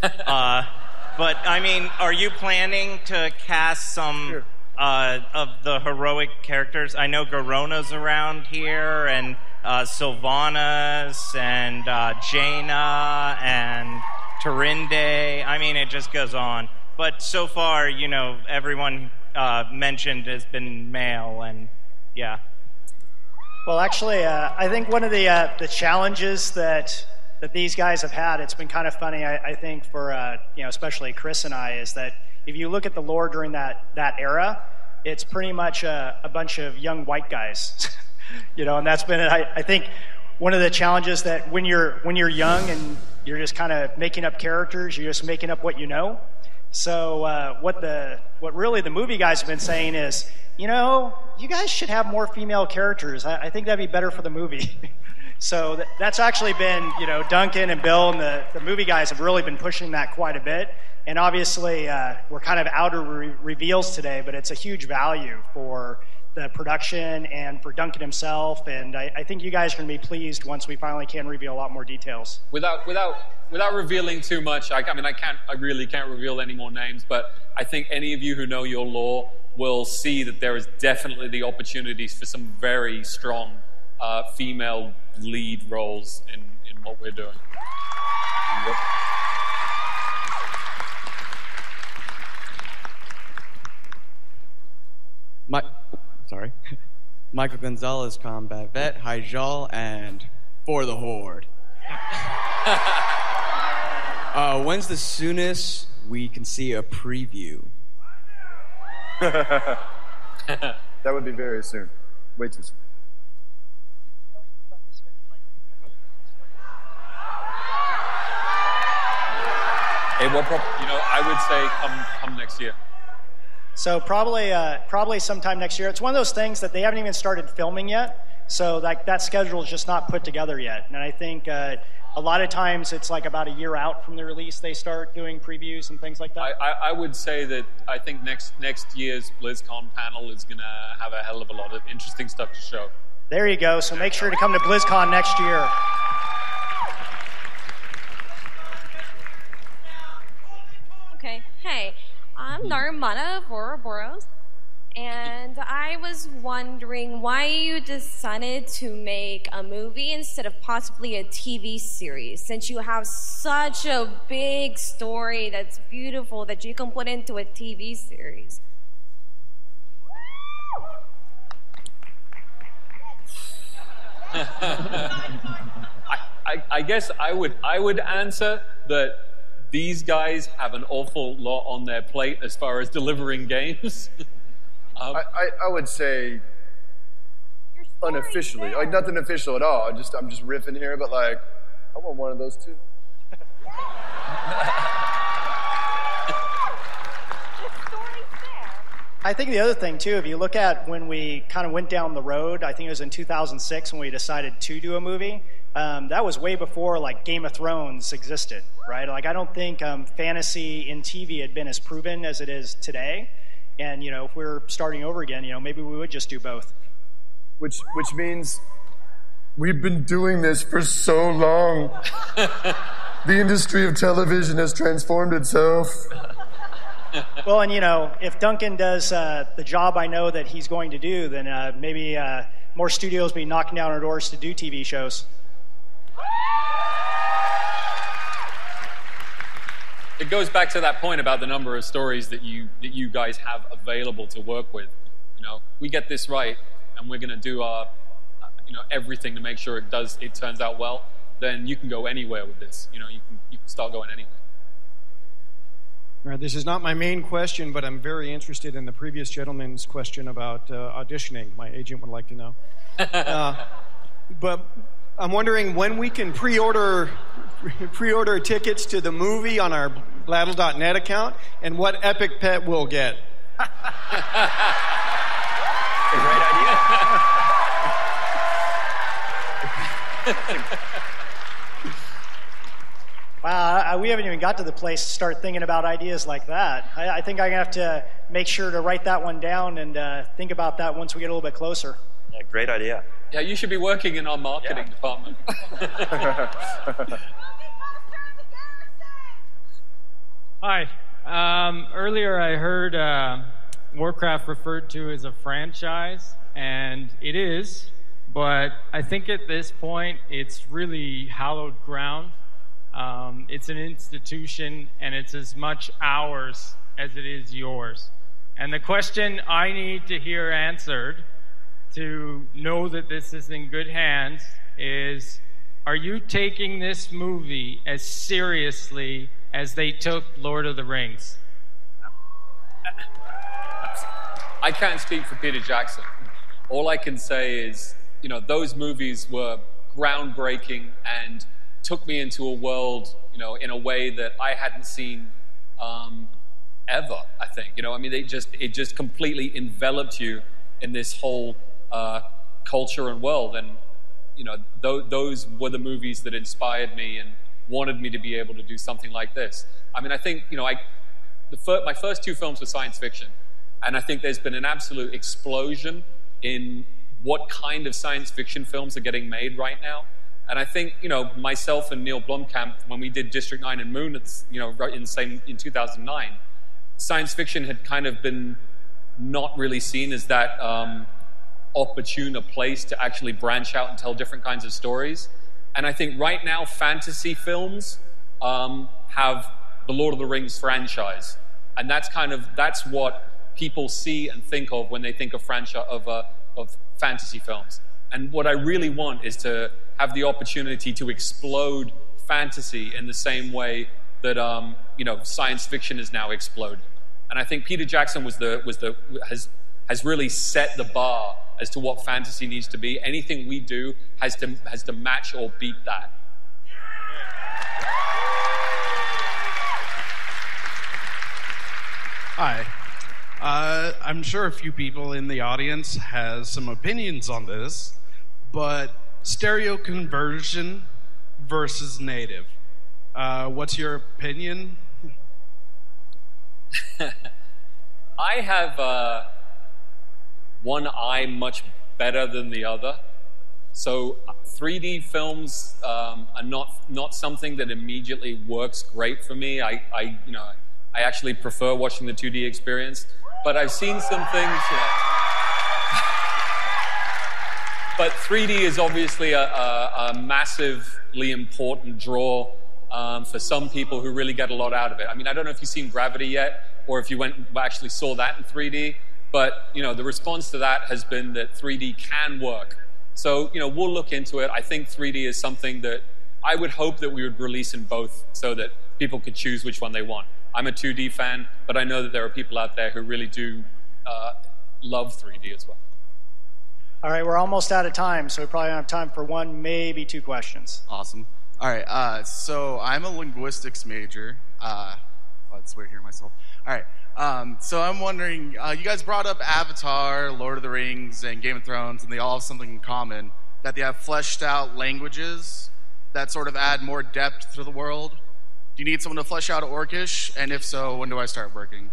Q: But, I mean, are you planning to cast some of the heroic characters. I know Garona's around here, and Sylvanas, and Jaina, and Turinde. I mean, it just goes on. But so far, everyone mentioned has been male, and yeah.
C: Well, actually, I think one of the challenges that these guys have had, it's been kind of funny, I think, for especially Chris and I, is that if you look at the lore during that era, it's pretty much a bunch of young white guys, and that's been, I think, one of the challenges, that when you're young and you're just kind of making up characters, you're just making up what you know. So what really the movie guys have been saying is, you guys should have more female characters. I think that'd be better for the movie. So that's actually been, Duncan and Bill and the movie guys have really been pushing that quite a bit. And obviously, we're kind of outer reveals today, but it's a huge value for the production and for Duncan himself. And I think you guys are going to be pleased once we finally can reveal a lot more details.
E: Without revealing too much, I really can't reveal any more names, but I think any of you who know your lore will see that there is definitely the opportunities for some very strong female lead roles in what we're doing. Yep.
R: Michael Gonzalez, combat vet, Hyjal, and for the Horde. When's the soonest we can see a preview?
D: That would be very soon. Wait till soon.
E: Hey, I would say come next year.
C: So probably sometime next year. It's one of those things that they haven't even started filming yet, so that schedule is just not put together yet. And I think a lot of times it's like about a year out from the release they start doing previews and things like that.
E: I would say that I think next year's Blizzcon panel is going to have a hell of a lot of interesting stuff to show.
C: There you go. So make sure to come to Blizzcon next year.
K: Okay. Hey, I'm Narmana of Ouroboros, and I was wondering why you decided to make a movie instead of possibly a TV series, since you have such a big story that's beautiful that you can put into a TV series.
E: I guess I would answer that these guys have an awful lot on their plate as far as delivering games.
D: I would say unofficially, like nothing official at all. I'm just riffing here, but like I want one of those too.
C: I think the other thing too, if you look at when we kind of went down the road, I think it was in 2006 when we decided to do a movie. That was way before like Game of Thrones existed, right? Like I don't think fantasy in TV had been as proven as it is today. And if we're starting over again, maybe we would just do both.
D: Which means we've been doing this for so long. The industry of television has transformed itself.
C: Well, and if Duncan does the job I know that he's going to do, then maybe more studios will be knocking down our doors to do TV shows.
E: It goes back to that point about the number of stories that you guys have available to work with. We get this right, and we're going to do our everything to make sure it turns out well. Then you can go anywhere with this. You can start going anywhere.
S: All right, this is not my main question, but I'm very interested in the previous gentleman's question about auditioning. My agent would like to know. But I'm wondering when we can pre-order tickets to the movie on our Blattle.net account, and what epic pet we'll get.
D: A great idea.
C: Wow, we haven't even got to the place to start thinking about ideas like that. I think I'm going to have to make sure to write that one down and think about that once we get a little bit closer.
A: Yeah, great idea.
E: Yeah, you should be working in our marketing department.
T: Hi. Earlier I heard Warcraft referred to as a franchise, and it is, but I think at this point it's really hallowed ground. It's an institution, and it's as much ours as it is yours. And the question I need to hear answered to know that this is in good hands is, are you taking this movie as seriously as they took Lord of the Rings?
E: I can't speak for Peter Jackson. All I can say is, those movies were groundbreaking and took me into a world, in a way that I hadn't seen ever, I think. It just completely enveloped you in this whole culture and world. And, those were the movies that inspired me and wanted me to be able to do something like this. I think, my first two films were science fiction. And I think there's been an absolute explosion in what kind of science fiction films are getting made right now. And I think, myself and Neil Blomkamp, when we did District 9 and Moon, right in 2009, science fiction had kind of been not really seen as that opportune a place to actually branch out and tell different kinds of stories. And I think right now, fantasy films have the Lord of the Rings franchise. And that's what people see and think of when they think of fantasy films. And what I really want is to have the opportunity to explode fantasy in the same way that science fiction is now exploded. And I think Peter Jackson has really set the bar as to what fantasy needs to be. Anything we do has to match or beat that.
U: Hi. I'm sure a few people in the audience has some opinions on this, but stereo conversion versus native. What's your opinion?
E: I have one eye much better than the other. So 3D films are not something that immediately works great for me. I actually prefer watching the 2D experience, but I've seen some things. But 3D is obviously a massively important draw for some people who really get a lot out of it. I don't know if you've seen Gravity yet, or if you actually saw that in 3D, but the response to that has been that 3D can work. So we'll look into it. I think 3D is something that I would hope that we would release in both, so that people could choose which one they want. I'm a 2D fan, but I know that there are people out there who really do love 3D as well.
C: All right, we're almost out of time, so we probably don't have time for one, maybe two questions.
V: Awesome. All right, so I'm a linguistics major. It's weird hearing myself. All right, so I'm wondering, you guys brought up Avatar, Lord of the Rings, and Game of Thrones, and they all have something in common, that they have fleshed out languages that sort of add more depth to the world. Do you need someone to flesh out Orcish? And if so, when do I start working?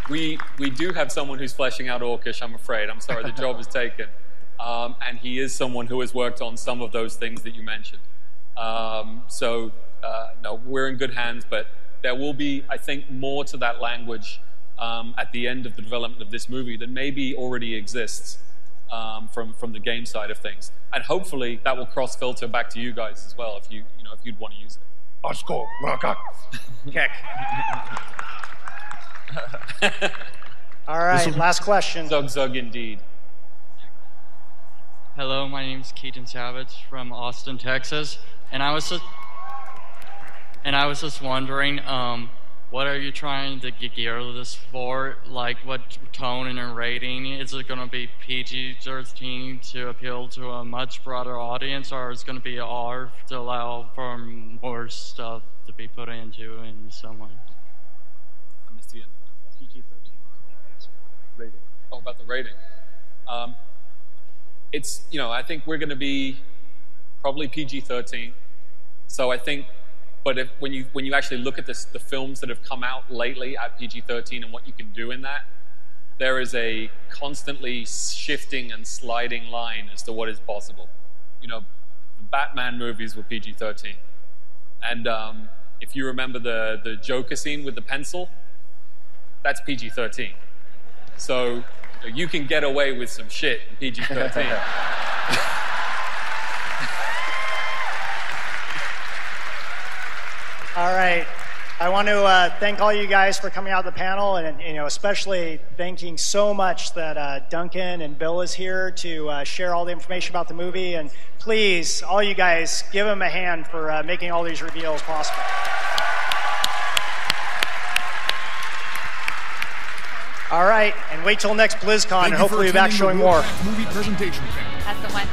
E: We do have someone who's fleshing out Orcish, I'm afraid. I'm sorry, the job is taken. And he is someone who has worked on some of those things that you mentioned. No, we're in good hands, but there will be, I think, more to that language at the end of the development of this movie than maybe already exists from the game side of things. And hopefully that will cross-filter back to you guys as well if you'd want to use it.
B: Let's go, Raka.
C: Kick. All right, last question.
E: Zug indeed.
W: Hello, my name is Keaton Savage from Austin, Texas, and I was just wondering, what are you trying to gear this for? Like, what tone and rating? Is it going to be PG-13 to appeal to a much broader audience, or is it going to be R to allow for more stuff to be put into in some way?
E: I missed the end of that. PG-13. Rating. Oh, about the rating. It's, I think we're going to be probably PG-13. So I think, but when you actually look at the films that have come out lately at PG-13 and what you can do in that, there is a constantly shifting and sliding line as to what is possible. The Batman movies were PG-13. And if you remember the Joker scene with the pencil, that's PG-13. So you can get away with some shit in PG-13.
C: All right. I want to thank all you guys for coming out to the panel, and especially thanking so much that Duncan and Bill is here to share all the information about the movie. And please, all you guys, give them a hand for making all these reveals possible. All right, and wait till next BlizzCon, and hopefully we'll be back showing more.
B: Movie presentation.
G: That's the one.